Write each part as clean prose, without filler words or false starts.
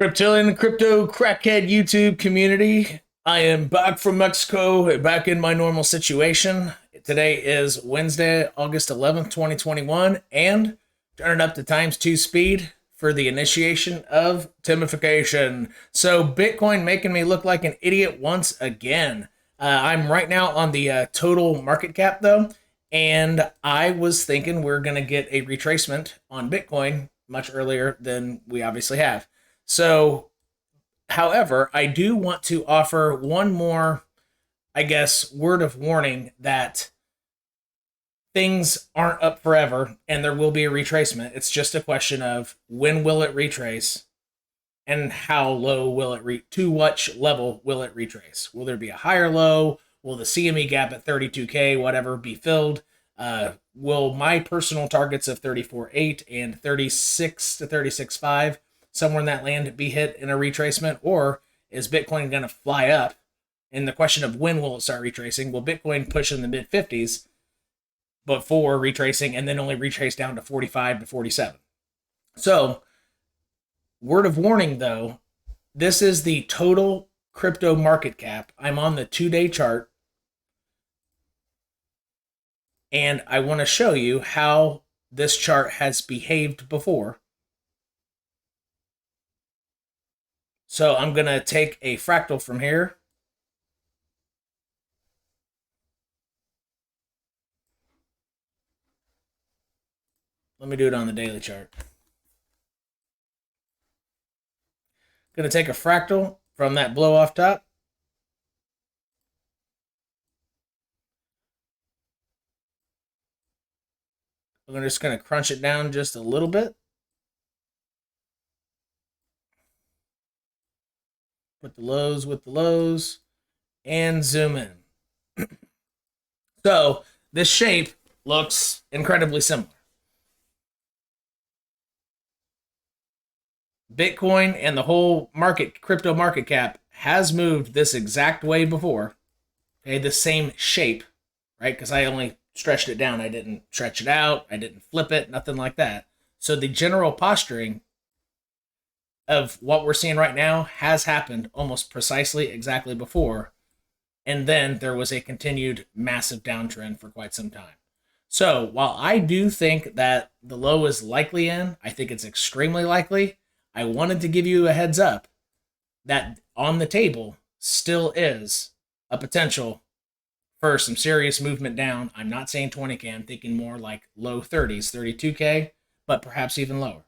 Cryptillion and crypto crackhead YouTube community. I am back from Mexico, back in my normal situation. Today is Wednesday, August 11th, 2021, and turn it up to ×2 speed for the initiation of Timification. So Bitcoin making me look like an idiot once again. I'm right now on the total market cap though, and I was thinking we're going to get a retracement on Bitcoin much earlier than we obviously have. So, however, I do want to offer one more, I guess, word of warning that things aren't up forever and there will be a retracement. It's just a question of when will it retrace and how low will it to what level will it retrace? Will there be a higher low? Will the CME gap at 32K, whatever, be filled? Will my personal targets of 34.8 and 36 to 36.5 somewhere in that land be hit in a retracement, or is Bitcoin going to fly up? And the question of when will it start retracing? Will Bitcoin push in the mid 50s before retracing and then only retrace down to 45 to 47? So, word of warning though, this is the total crypto market cap. I'm on the 2-day chart, and I want to show you how this chart has behaved before. So I'm going to take a fractal from here. Let me do it on the daily chart. Going to take a fractal from that blow off top. I'm just going to crunch it down just a little bit. Put the lows with the lows and zoom in. So this shape looks incredibly similar. Bitcoin and the whole crypto market cap has moved this exact way before. Okay, the same shape, right? Because I only stretched it down. I didn't stretch it out. I didn't flip it, nothing like that. So the general posturing of what we're seeing right now has happened almost precisely exactly before. And then there was a continued massive downtrend for quite some time. So while I do think that the low is likely in, I think it's extremely likely, I wanted to give you a heads up that on the table still is a potential for some serious movement down. I'm not saying 20K, I'm thinking more like low 30s, 32K, but perhaps even lower.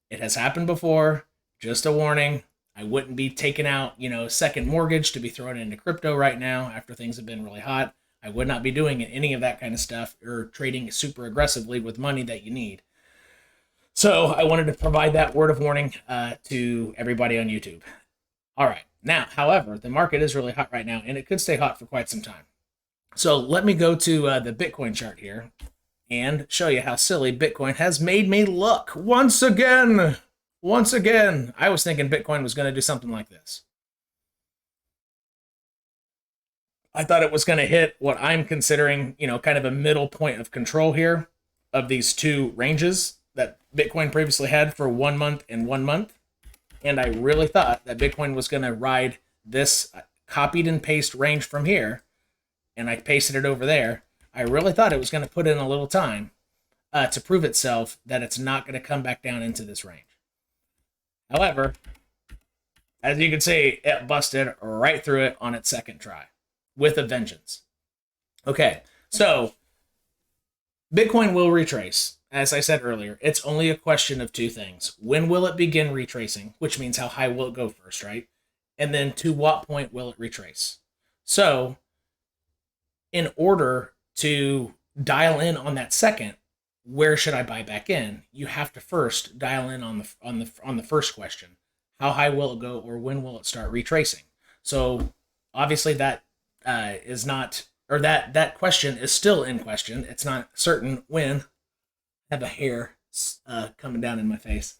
It has happened before. Just a warning, I wouldn't be taking out, a second mortgage to be thrown into crypto right now after things have been really hot. I would not be doing any of that kind of stuff or trading super aggressively with money that you need. So I wanted to provide that word of warning to everybody on YouTube. All right. Now, however, the market is really hot right now, and it could stay hot for quite some time. So let me go to the Bitcoin chart here and show you how silly Bitcoin has made me look once again. Once again, I was thinking Bitcoin was going to do something like this. I thought it was going to hit what I'm considering, kind of a middle point of control here of these two ranges that Bitcoin previously had for 1 month and 1 month. And I really thought that Bitcoin was going to ride this copied and paste range from here, and I pasted it over there. I really thought it was going to put in a little time to prove itself that it's not going to come back down into this range. However, as you can see, it busted right through it on its second try with a vengeance. Okay, so Bitcoin will retrace. As I said earlier, it's only a question of two things. When will it begin retracing, which means how high will it go first, right? And then to what point will it retrace? So in order to dial in on that second, where should I buy back in? You have to first dial in on the first question. How high will it go, or when will it start retracing? So obviously that is not, or that question is still in question. It's not certain when. I have a hair coming down in my face.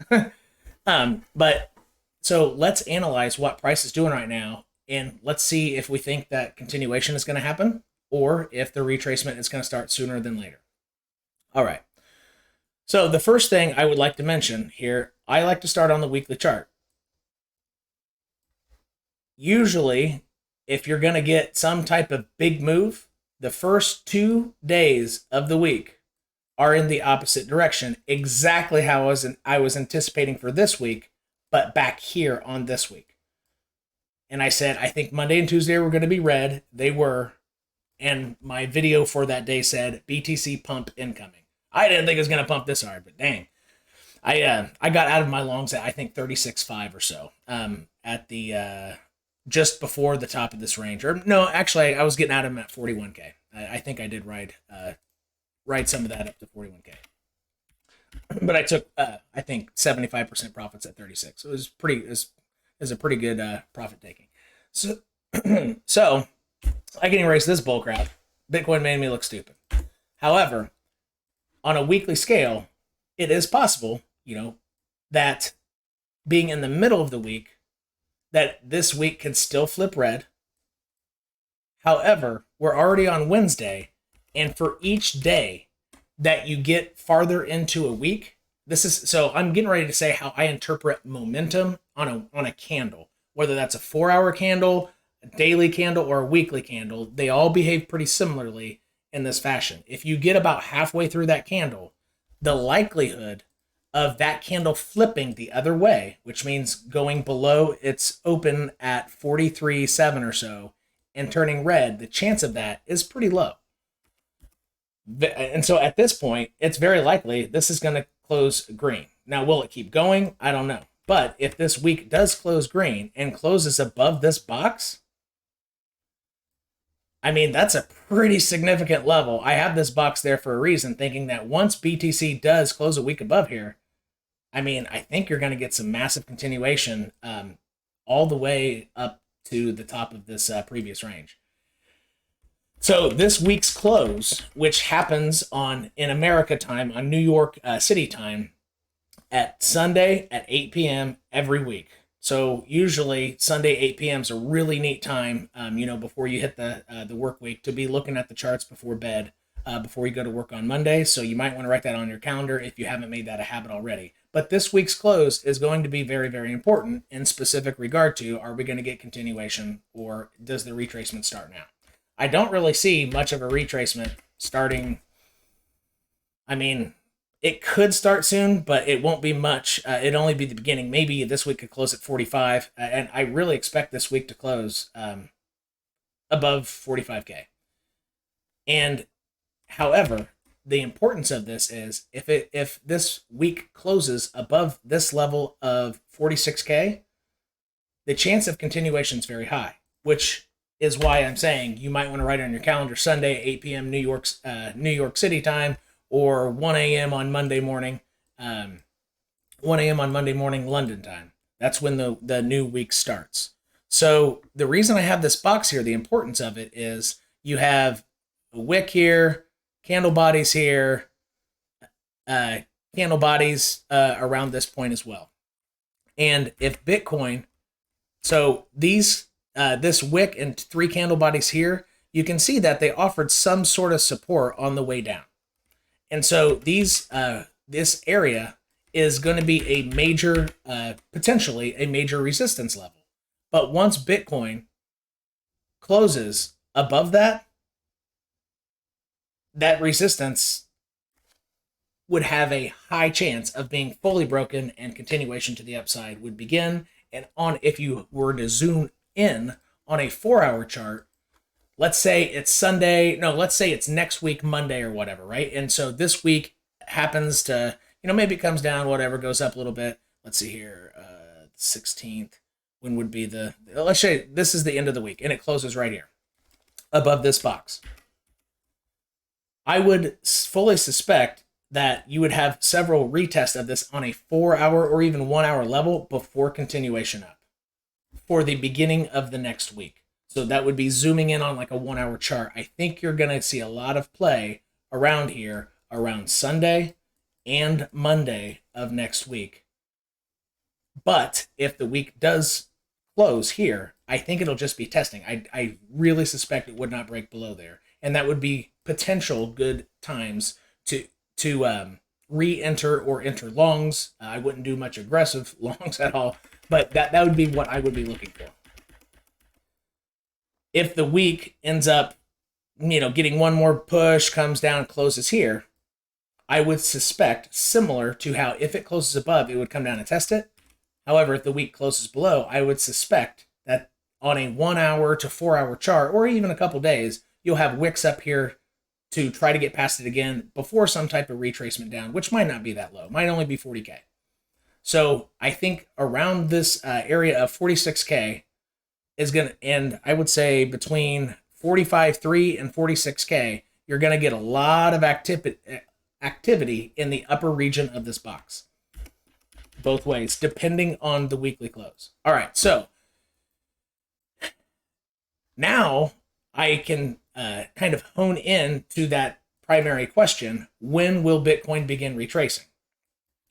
But so let's analyze what price is doing right now, and let's see if we think that continuation is going to happen, or if the retracement is going to start sooner than later. All right. So the first thing I would like to mention here, I like to start on the weekly chart. usually, if you're going to get some type of big move, the first 2 days of the week are in the opposite direction, exactly how I was anticipating for this week, but back here on this week. And I said, I think Monday and Tuesday were going to be red. They were. And my video for that day said, BTC pump incoming. I didn't think it was going to pump this hard, but dang. I got out of my longs at, I think, 36.5 or so at the just before the top of this range. Or no, actually, I was getting out of them at 41K. I think I did ride some of that up to 41K. But I took, I think, 75% profits at 36. So it was a pretty good profit taking. So, so I can erase this bull crap. Bitcoin made me look stupid. However, on a weekly scale, it is possible, that being in the middle of the week, that this week could still flip red. However, we're already on Wednesday, and for each day that you get farther into a week, so I'm getting ready to say how I interpret momentum on a candle, whether that's a 4-hour candle, a daily candle, or a weekly candle. They all behave pretty similarly in this fashion. If you get about halfway through that candle, the likelihood of that candle flipping the other way, which means going below its open at 43.7 or so and turning red, the chance of that is pretty low. And so at this point, it's very likely this is going to close green. Now, will it keep going? I don't know. But if this week does close green and closes above this box, I mean, that's a pretty significant level. I have this box there for a reason, thinking that once BTC does close a week above here, I mean, I think you're going to get some massive continuation all the way up to the top of this previous range. So this week's close, which happens in America time, on New York City time, at Sunday at 8 p.m. every week. So usually Sunday 8 p.m. is a really neat time, before you hit the work week, to be looking at the charts before bed, before you go to work on Monday. So you might want to write that on your calendar if you haven't made that a habit already. But this week's close is going to be very, very important in specific regard to, are we going to get continuation, or does the retracement start now? I don't really see much of a retracement starting. I mean, it could start soon, but it won't be much. It'd only be the beginning. Maybe this week could close at 45, and I really expect this week to close above 45K. And however, the importance of this is if this week closes above this level of 46K, the chance of continuation is very high, which is why I'm saying you might want to write it on your calendar, Sunday, 8 p.m. New York City time, or 1 a.m. on Monday morning, 1 a.m. on Monday morning London time. That's when the new week starts. So the reason I have this box here, the importance of it is you have a wick here, candle bodies here, candle bodies around this point as well. And if Bitcoin, so this wick and 3 candle bodies here, you can see that they offered some sort of support on the way down. And so this area is going to be a major, potentially a major resistance level. But once Bitcoin closes above that resistance would have a high chance of being fully broken, and continuation to the upside would begin. And if you were to zoom in on a 4-hour chart, let's say it's let's say it's next week, Monday or whatever, right? And so this week happens to, maybe it comes down, whatever, goes up a little bit. Let's see here, 16th, when would be let's say this is the end of the week, and it closes right here, above this box. I would fully suspect that you would have several retests of this on a 4-hour or even 1-hour level before continuation up for the beginning of the next week. So that would be zooming in on like a 1-hour chart. I think you're going to see a lot of play around here around Sunday and Monday of next week. But if the week does close here, I think it'll just be testing. I really suspect it would not break below there. And that would be potential good times to re-enter or enter longs. I wouldn't do much aggressive longs at all, but that would be what I would be looking for. if the week ends up, getting one more push, comes down, closes here, I would suspect, similar to how if it closes above, it would come down and test it. However, if the week closes below, I would suspect that on a 1 hour to 4 hour chart, or even a couple days, you'll have wicks up here to try to get past it again before some type of retracement down, which might not be that low, might only be 40K. So I think around this area of 46K is going to end, I would say between 45.3 and 46K, you're going to get a lot of activity in the upper region of this box. Both ways, depending on the weekly close. All right, so now I can kind of hone in to that primary question: when will Bitcoin begin retracing?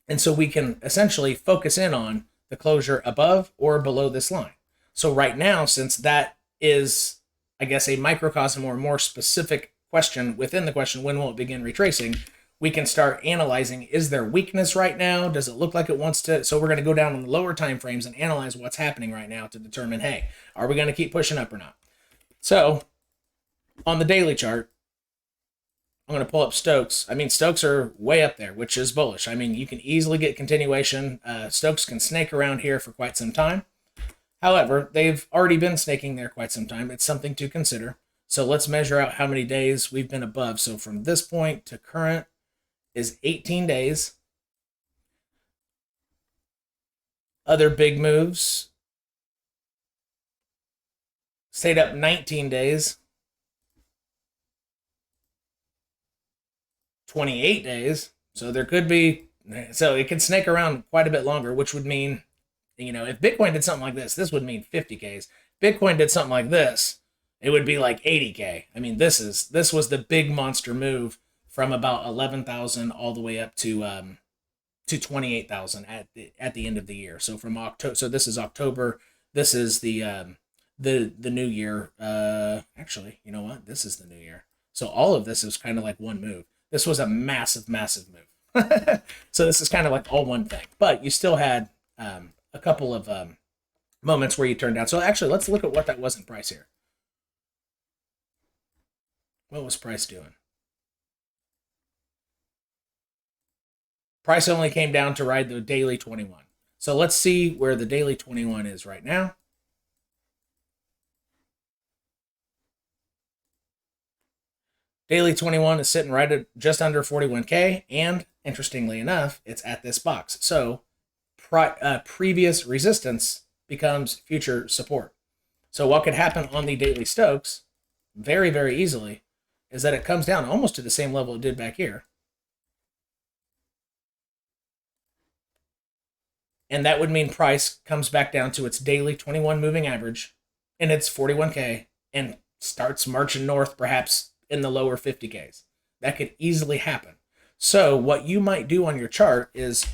And so we can essentially focus in on the closure above or below this line. So right now, since that is, I guess, a microcosm or more specific question within the question, when will it begin retracing, we can start analyzing, is there weakness right now? Does it look like it wants to? So we're going to go down on the lower time frames and analyze what's happening right now to determine, hey, are we going to keep pushing up or not? So on the daily chart, I'm going to pull up Stokes. I mean, Stokes are way up there, which is bullish. I mean, you can easily get continuation. Stokes can snake around here for quite some time. However, they've already been snaking there quite some time. It's something to consider. So let's measure out how many days we've been above. So from this point to current is 18 days. Other big moves. Stayed up 19 days. 28 days. So there could be, so it can snake around quite a bit longer, which would mean, if Bitcoin did something like this would mean 50Ks. Bitcoin did something like this, it would be like 80K. I mean, this was the big monster move from about 11,000 all the way up to 28,000 at the end of the year. So from October, so this is October. This is the new year. Actually, you know what? This is the new year. So all of this is kind of like one move. This was a massive, massive move. So this is kind of like all one thing. But you still had a couple of moments where you turned down. So actually, let's look at what that was in price here. What was price doing? Price only came down to ride the daily 21. So let's see where the daily 21 is right now. Daily 21 is sitting right at just under 41K, and interestingly enough, it's at this box. So previous resistance becomes future support. So what could happen on the daily Stokes very, very easily is that it comes down almost to the same level it did back here. And that would mean price comes back down to its daily 21 moving average and its 41K and starts marching north, perhaps in the lower 50Ks. That could easily happen. So what you might do on your chart is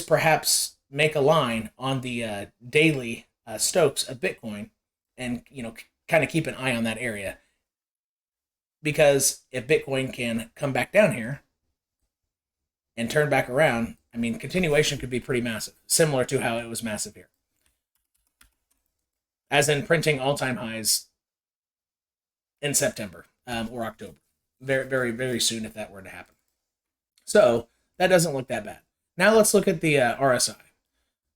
perhaps make a line on the daily Stokes of Bitcoin and, kind of keep an eye on that area. Because if Bitcoin can come back down here and turn back around, I mean, continuation could be pretty massive, similar to how it was massive here. As in printing all-time highs in September or October. Very, very, very soon if that were to happen. So that doesn't look that bad. Now let's look at the RSI.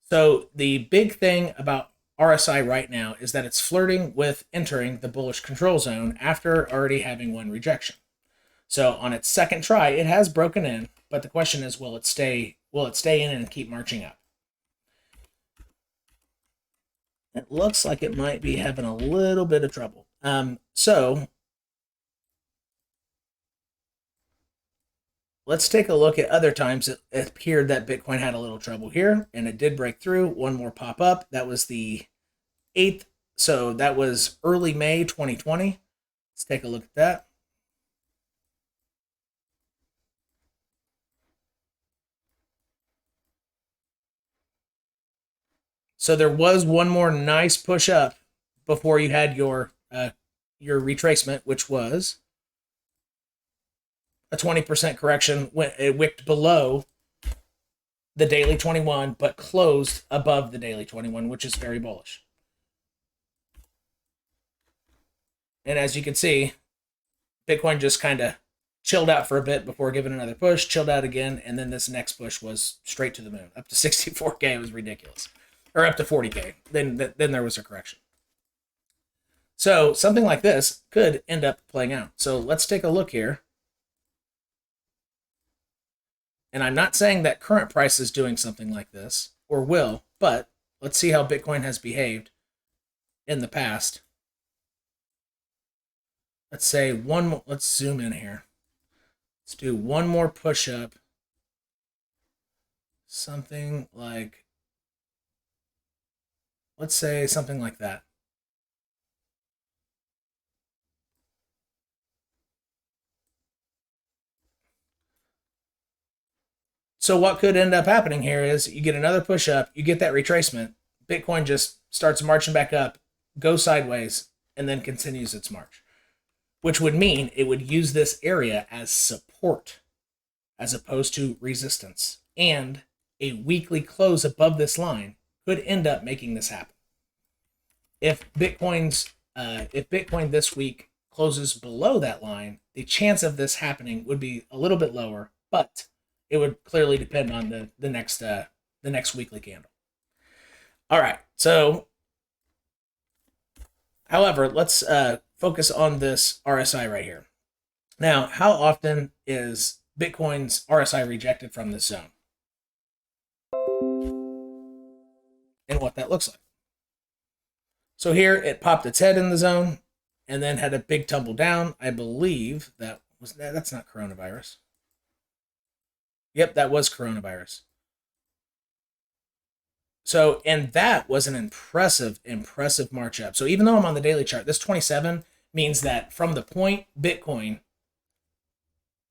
So the big thing about RSI right now is that it's flirting with entering the bullish control zone after already having one rejection. So on its second try, it has broken in, but the question is, will it stay in and keep marching up? It looks like it might be having a little bit of trouble. So let's take a look at other times it appeared that Bitcoin had a little trouble here, and it did break through. One more pop up. That was the 8th. So that was early May 2020. Let's take a look at that. So there was one more nice push up before you had your retracement, which was a 20% correction when it wicked below the daily 21, but closed above the daily 21, which is very bullish. And as you can see, Bitcoin just kind of chilled out for a bit before giving another push, chilled out again, and then this next push was straight to the moon. Up to 64K, it was ridiculous. Or up to 40K, then there was a correction. So something like this could end up playing out. So let's take a look here. And I'm not saying that current price is doing something like this, or will, but let's see how Bitcoin has behaved in the past. Let's say let's zoom in here. Let's do one more push up. Something like, let's say something like that. So what could end up happening here is you get another push up, you get that retracement, Bitcoin just starts marching back up, goes sideways, and then continues its march, which would mean it would use this area as support as opposed to resistance. And a weekly close above this line could end up making this happen. If Bitcoin this week closes below that line, the chance of this happening would be a little bit lower, but it would clearly depend on the next weekly candle. All right, so however, let's focus on this RSI right here. Now, how often is Bitcoin's RSI rejected from this zone? And what that looks like. So here it popped its head in the zone and then had a big tumble down. I believe that's not coronavirus. Yep, that was coronavirus. So, and that was an impressive march up. So even though I'm on the daily chart, this 27 means that from the point Bitcoin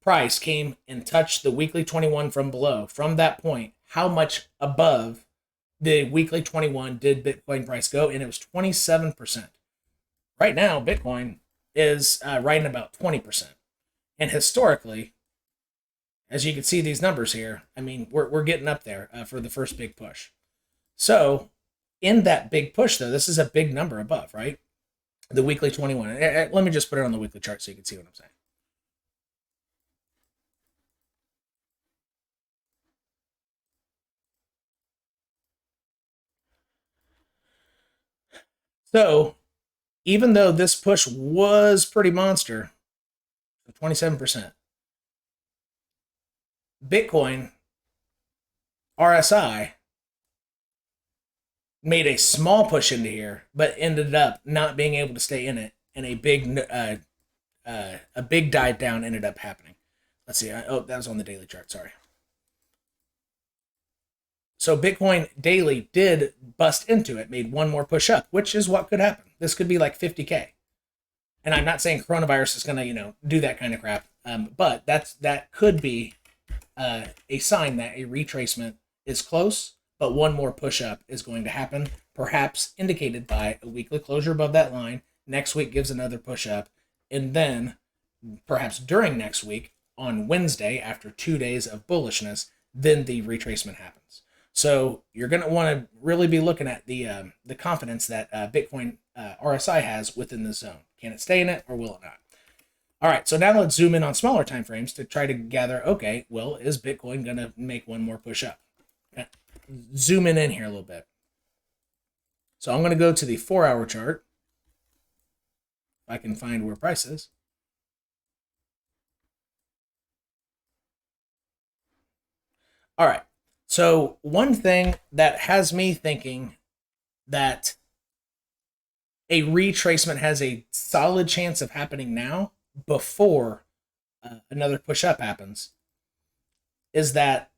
price came and touched the weekly 21 from below, from that point, how much above the weekly 21 did Bitcoin price go? And it was 27%. Right now, Bitcoin is right in about 20%. And historically, as you can see these numbers here, I mean, we're getting up there for the first big push. So in that big push, though, this is a big number above, right? The weekly 21. Let me just put it on the weekly chart so you can see what I'm saying. So even though this push was pretty monster, 27%, Bitcoin RSI made a small push into here, but ended up not being able to stay in it, and a big dive down ended up happening. Let's see. Oh, that was on the daily chart. Sorry. So Bitcoin daily did bust into it, made one more push up, which is what could happen. This could be like 50K. And I'm not saying coronavirus is going to, do that kind of crap, but that could be a sign that a retracement is close, but one more push up is going to happen, perhaps indicated by a weekly closure above that line. Next week gives another push up, and then perhaps during next week on Wednesday, after 2 days of bullishness, then the retracement happens. So you're going to want to really be looking at the confidence that Bitcoin RSI has within the zone. Can it stay in it, or will it not? All right, so now let's zoom in on smaller time frames to try to gather, okay, well, is Bitcoin going to make one more push up? Okay. Zoom in here a little bit. So I'm going to go to the 4-hour chart. If I can find where price is. All right. So one thing that has me thinking that a retracement has a solid chance of happening now before another push up happens is that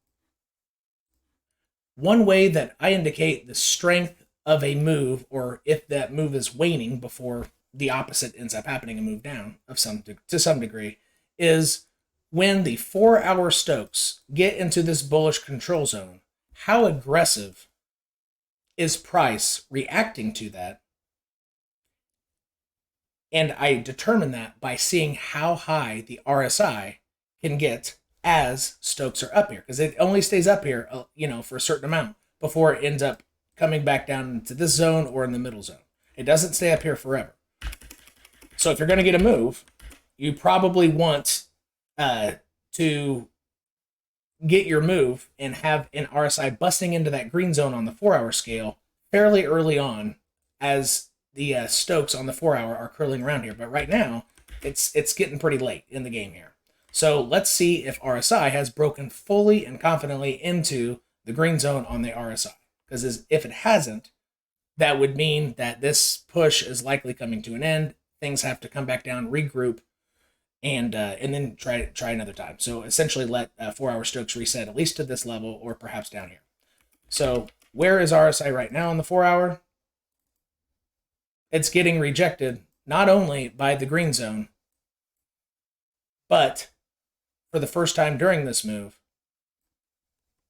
one way that I indicate the strength of a move, or if that move is waning before the opposite ends up happening, a move down to some degree, is when the 4-hour Stokes get into this bullish control zone. How aggressive is price reacting to that? And I determine that by seeing how high the RSI can get as Stokes are up here, because it only stays up here, for a certain amount before it ends up coming back down into this zone or in the middle zone. It doesn't stay up here forever. So if you're going to get a move, you probably want to get your move and have an RSI busting into that green zone on the 4-hour scale fairly early on, as the Stokes on the 4-hour are curling around here. But right now, it's getting pretty late in the game here. So let's see if RSI has broken fully and confidently into the green zone on the RSI. Because if it hasn't, that would mean that this push is likely coming to an end. Things have to come back down, regroup, and then try another time. So essentially let 4-hour Stokes reset at least to this level or perhaps down here. So where is RSI right now on the 4-hour? It's getting rejected not only by the green zone, but for the first time during this move,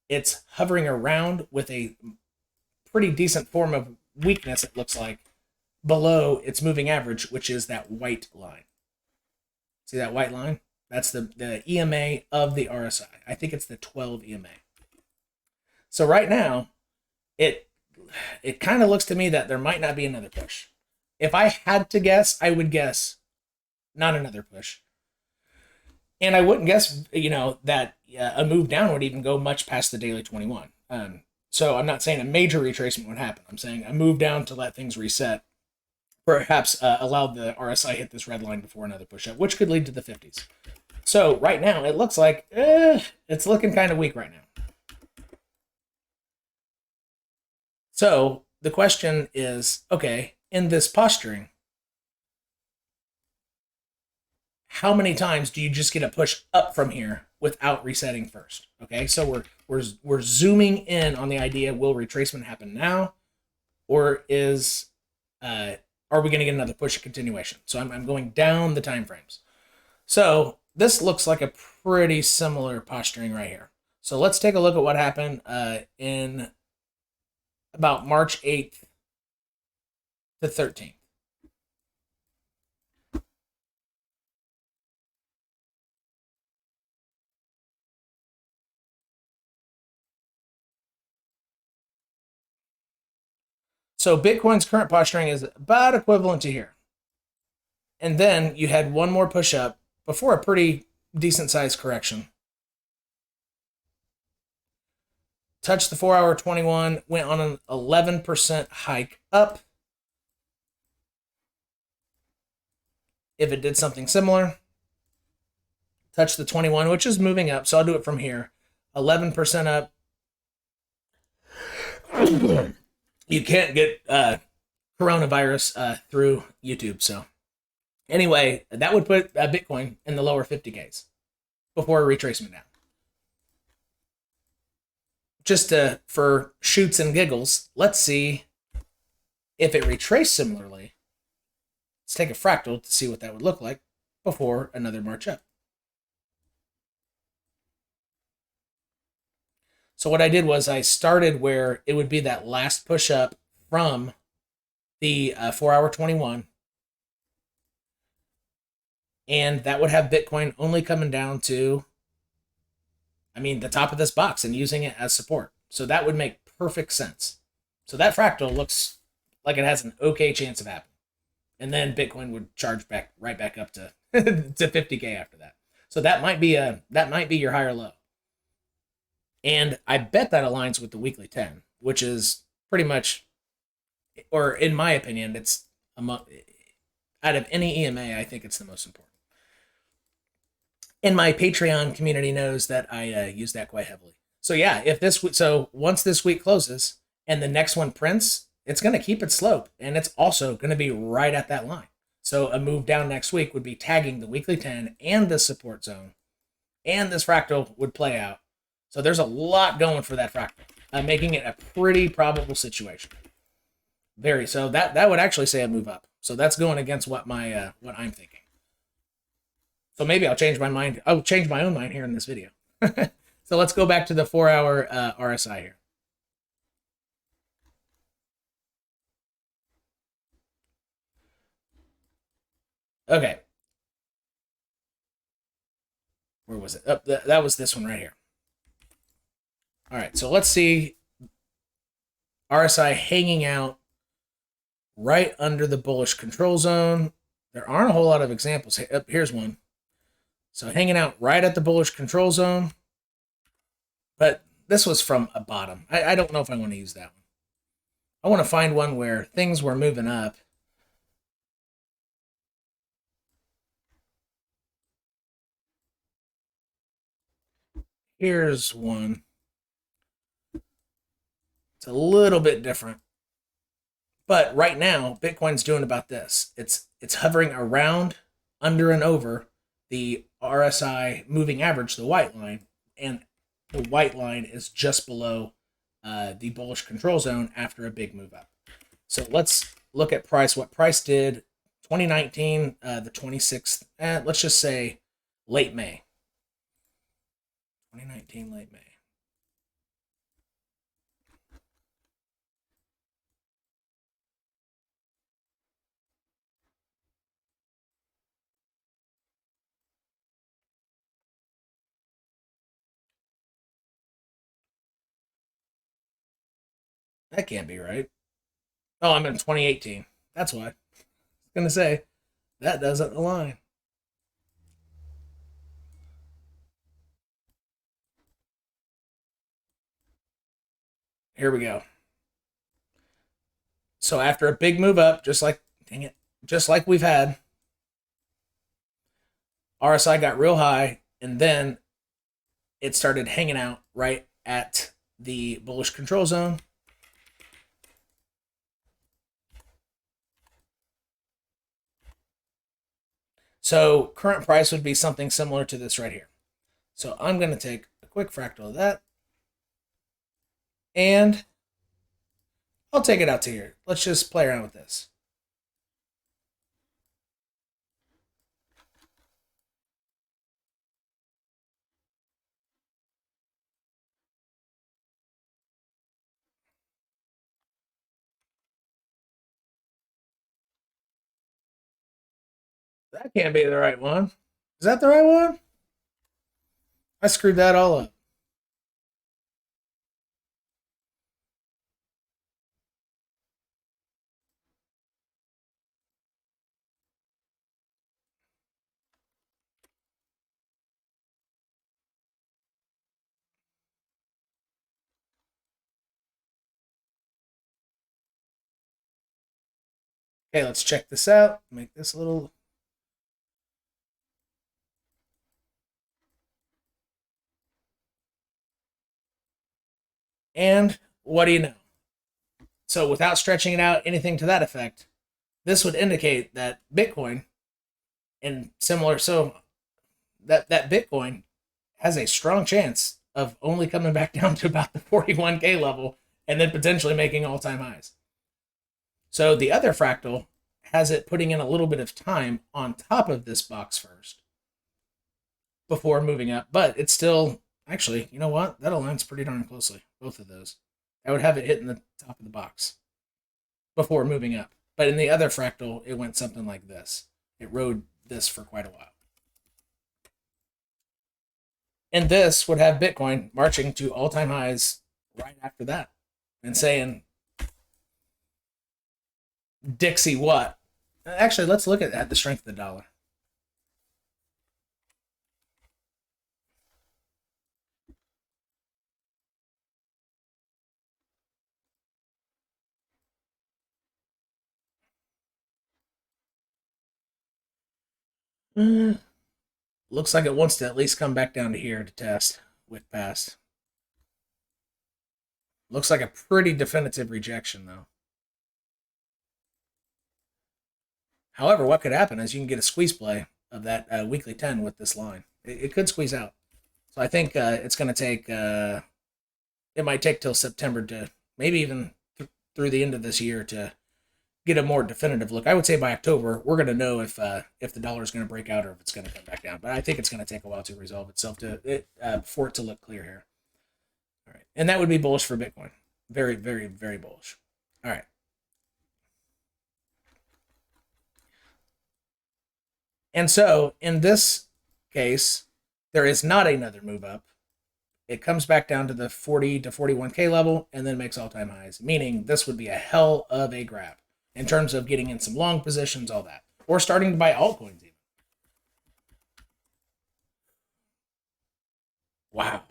it's hovering around with a pretty decent form of weakness, it looks like, below its moving average, which is that white line. See that white line? That's the EMA of the RSI. I think it's the 12 EMA. So right now, it kind of looks to me that there might not be another push. If I had to guess, I would guess not another push. And I wouldn't guess, that a move down would even go much past the daily 21. So I'm not saying a major retracement would happen. I'm saying a move down to let things reset, perhaps allow the RSI hit this red line before another push up, which could lead to the 50s. So right now, it looks like it's looking kind of weak right now. So the question is, okay, in this posturing, how many times do you just get a push up from here without resetting first? Okay, so we're zooming in on the idea: will retracement happen now, or are we going to get another push, a continuation? So I'm going down the time frames. So this looks like a pretty similar posturing right here. So let's take a look at what happened in about March 8th to 13th. So Bitcoin's current posturing is about equivalent to here. And then you had one more push up before a pretty decent sized correction. Touched the 4-hour 21, went on an 11% hike up. If it did something similar, touched the 21, which is moving up, so I'll do it from here. 11% up. You can't get coronavirus through YouTube. So anyway, that would put Bitcoin in the lower 50Ks before a retracement down. Just for shoots and giggles, let's see if it retraced similarly. Let's take a fractal to see what that would look like before another march up. So what I did was I started where it would be that last push up from the 4-hour 21. And that would have Bitcoin only coming down to, the top of this box and using it as support. So that would make perfect sense. So that fractal looks like it has an okay chance of happening. And then Bitcoin would charge right back up to, to 50K after that. So that might be your higher low. And I bet that aligns with the weekly 10, which is pretty much, or in my opinion, it's out of any EMA, I think it's the most important. And my Patreon community knows that I use that quite heavily. So yeah, once this week closes and the next one prints, it's going to keep its slope, and it's also going to be right at that line. So a move down next week would be tagging the weekly 10 and the support zone, and this fractal would play out. So there's a lot going for that fractal, making it a pretty probable situation. So that would actually say a move up. So that's going against what I'm thinking. So maybe I'll change my mind. I'll change my own mind here in this video. So let's go back to the 4-hour RSI here. Okay. Where was it? Oh, that was this one right here. All right, so let's see RSI hanging out right under the bullish control zone. There aren't a whole lot of examples. Here's one. So hanging out right at the bullish control zone. But this was from a bottom. I don't know if I want to use that one. I want to find one where things were moving up. Here's one. It's a little bit different. But right now, Bitcoin's doing about this. It's hovering around, under and over the RSI moving average, the white line, and the white line is just below the bullish control zone after a big move up. So let's look at price. What price did 2019, the 26th, let's just say late May. 2019, late May. That can't be right. Oh, I'm in 2018. That's why. I was going to say, that doesn't align. Here we go. So after a big move up, just like, dang it, just like we've had, RSI got real high, and then it started hanging out right at the bullish control zone. So current price would be something similar to this right here. So I'm going to take a quick fractal of that, and I'll take it out to here. Let's just play around with this. That can't be the right one. Is that the right one? I screwed that all up. Okay, let's check this out. Make this a little... And what do you know? So without stretching it out, anything to that effect, this would indicate that Bitcoin, and similar, so that Bitcoin has a strong chance of only coming back down to about the 41K level and then potentially making all-time highs. So the other fractal has it putting in a little bit of time on top of this box first before moving up, but it's still, actually, you know what? That aligns pretty darn closely, both of those. I would have it hitting the top of the box before moving up. But in the other fractal, it went something like this. It rode this for quite a while. And this would have Bitcoin marching to all-time highs right after that and saying, Dixie what? Actually, let's look at the strength of the dollar. Looks like it wants to at least come back down to here to test with past. Looks like a pretty definitive rejection, though. However, what could happen is you can get a squeeze play of that weekly 10 with this line. It could squeeze out. So I think it's going to take, it might take till September to maybe even through the end of this year to get a more definitive look. I would say by October, we're going to know if the dollar is going to break out or if it's going to come back down. But I think it's going to take a while to resolve itself for it to look clear here. All right. And that would be bullish for Bitcoin. Very, very, very bullish. All right. And so in this case, there is not another move up. It comes back down to the 40 to 41K level and then makes all-time highs, meaning this would be a hell of a grab in terms of getting in some long positions, all that. or starting to buy altcoins even. Wow.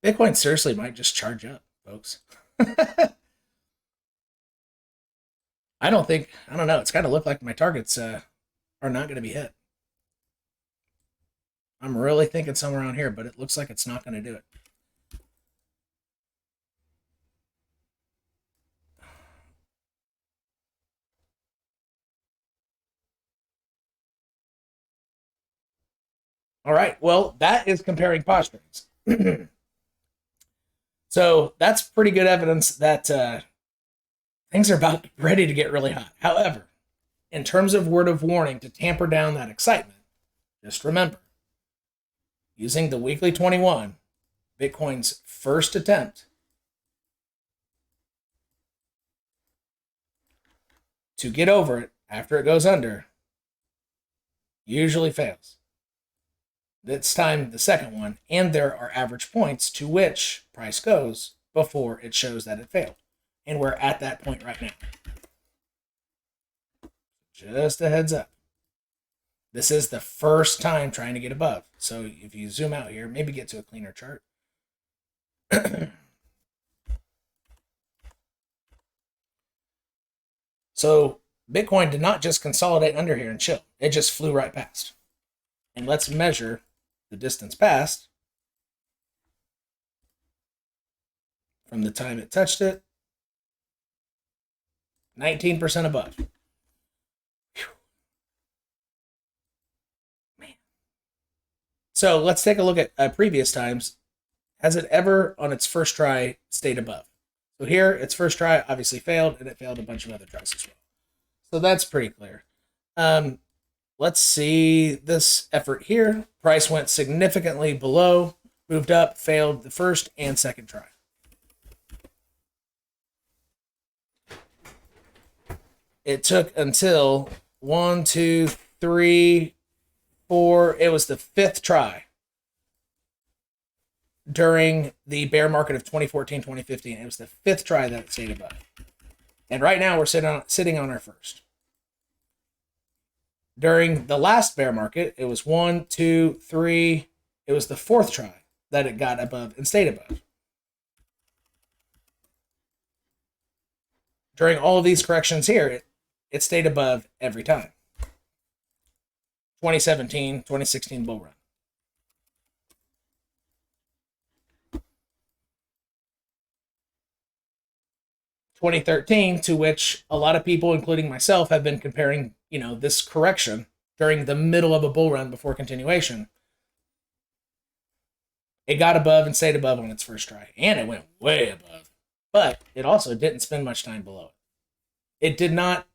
Bitcoin seriously might just charge up, folks. I don't know. It's kind of looked like my targets are not going to be hit. I'm really thinking somewhere around here, but it looks like it's not going to do it. All right, well, that is comparing posturings. So that's pretty good evidence that things are about ready to get really hot. However, in terms of word of warning to tamper down that excitement, just remember, using the weekly 21, Bitcoin's first attempt to get over it after it goes under usually fails. This time, the second one, and there are average points to which price goes before it shows that it failed. And we're at that point right now. Just a heads up. This is the first time trying to get above. So if you zoom out here, maybe get to a cleaner chart. So Bitcoin did not just consolidate under here and chill. It just flew right past. And let's measure the distance past from the time it touched it. 19% above. Whew. Man. So let's take a look at previous times. Has it ever, on its first try, stayed above? So here, its first try obviously failed, and it failed a bunch of other tries as well. So that's pretty clear. Let's see this effort here. Price went significantly below, moved up, failed the first and second try. It took until 1, 2, 3, 4. It was the fifth try during the bear market of 2014, 2015. It was the fifth try that it stayed above. And right now we're sitting on our first. During the last bear market, it was 1, 2, 3. It was the fourth try that it got above and stayed above. During all of these corrections here, it stayed above every time. 2017, 2016 bull run. (2013), to which a lot of people, including myself, have been comparing, this correction during the middle of a bull run before continuation. It got above and stayed above on its first try, and it went way above. But it also didn't spend much time below it. It did not,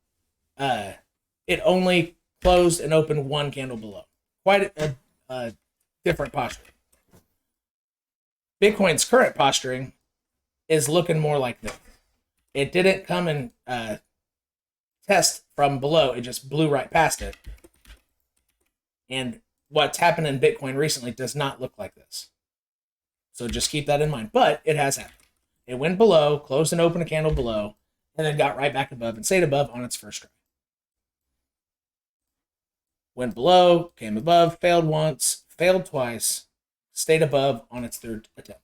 it only closed and opened one candle below. Quite a different posture. Bitcoin's current posturing is looking more like this. It didn't come and test from below. It just blew right past it. And what's happened in Bitcoin recently does not look like this. So just keep that in mind. But it has happened. It went below, closed and opened a candle below, and then got right back above and stayed above on its first try. Went below, came above, failed once, failed twice, stayed above on its third attempt.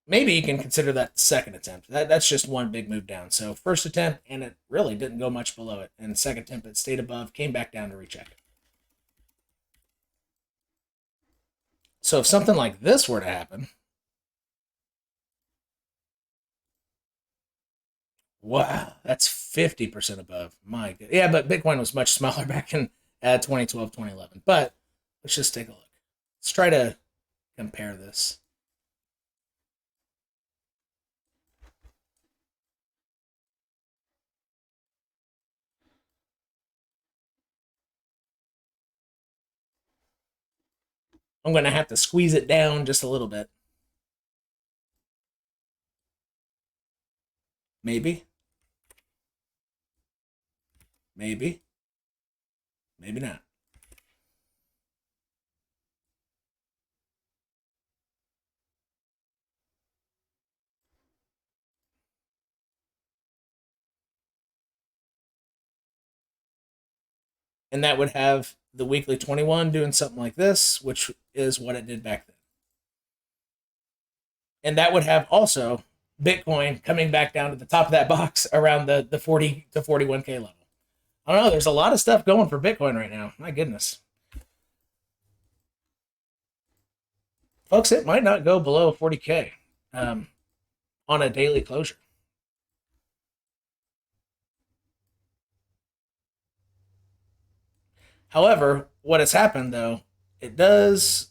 Maybe you can consider that second attempt. That's just one big move down. So first attempt, and it really didn't go much below it. And second attempt, it stayed above, came back down to recheck it. So if something like this were to happen, wow, that's 50% above. My God. Yeah, but Bitcoin was much smaller back in 2012, 2011. But let's just take a look. Let's try to compare this. I'm going to have to squeeze it down just a little bit. Maybe. Maybe. Maybe not. and that would have the weekly 21 doing something like this, which is what it did back then. And that would have also Bitcoin coming back down to the top of that box around the 40 to 41K level. I don't know. There's a lot of stuff going for Bitcoin right now. My goodness. Folks, it might not go below 40K on a daily closure. However, what has happened, though, it does...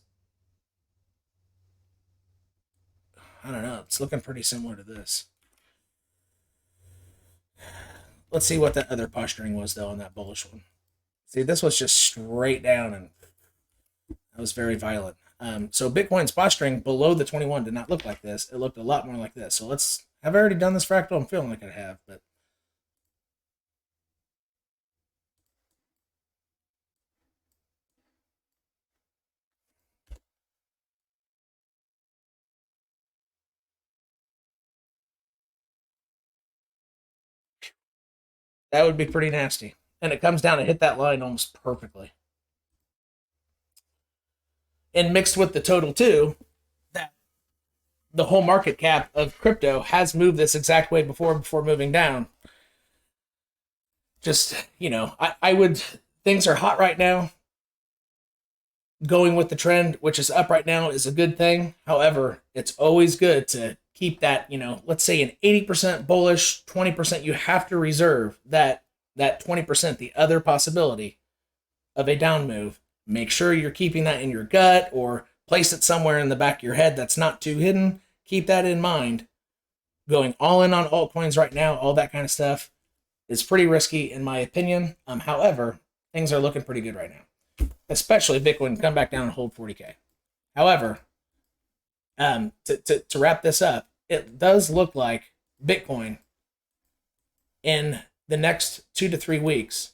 I don't know. It's looking pretty similar to this. Let's see what that other posturing was, though, on that bullish one. See, this was just straight down, and that was very violent. So Bitcoin's posturing below the 21 did not look like this. It looked a lot more like this. So let's... Have I already done this fractal? I'm feeling like I have, but... That would be pretty nasty. And it comes down and hit that line almost perfectly. And mixed with the total too, that the whole market cap of crypto has moved this exact way before moving down. Just, you know, I would... Things are hot right now. Going with the trend, which is up right now, is a good thing. However, it's always good to keep that, you know, let's say an 80% bullish, 20%, you have to reserve that 20%, the other possibility of a down move. Make sure you're keeping that in your gut or place it somewhere in the back of your head that's not too hidden. Keep that in mind. Going all in on altcoins right now, all that kind of stuff is pretty risky in my opinion. However, things are looking pretty good right now, especially Bitcoin come back down and hold 40K. However, to wrap this up, it does look like Bitcoin in the next 2 to 3 weeks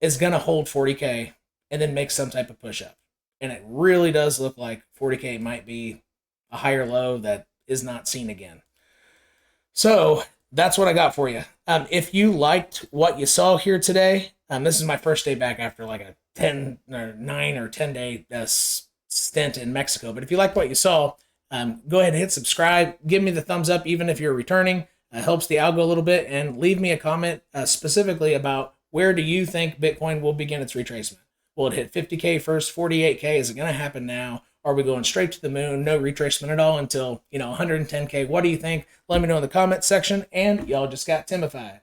is going to hold 40K and then make some type of push up. And it really does look like 40K might be a higher low that is not seen again. So that's what I got for you. If you liked what you saw here today, this is my first day back after like a 10 or 9 or 10 day stint in Mexico. But if you liked what you saw, go ahead and hit subscribe. Give me the thumbs up, even if you're returning. Helps the algo a little bit. And leave me a comment specifically about where do you think Bitcoin will begin its retracement. Will it hit 50K first, 48K? Is it going to happen now? Are we going straight to the moon? No retracement at all until, 110K. What do you think? Let me know in the comment section. And y'all just got Timified.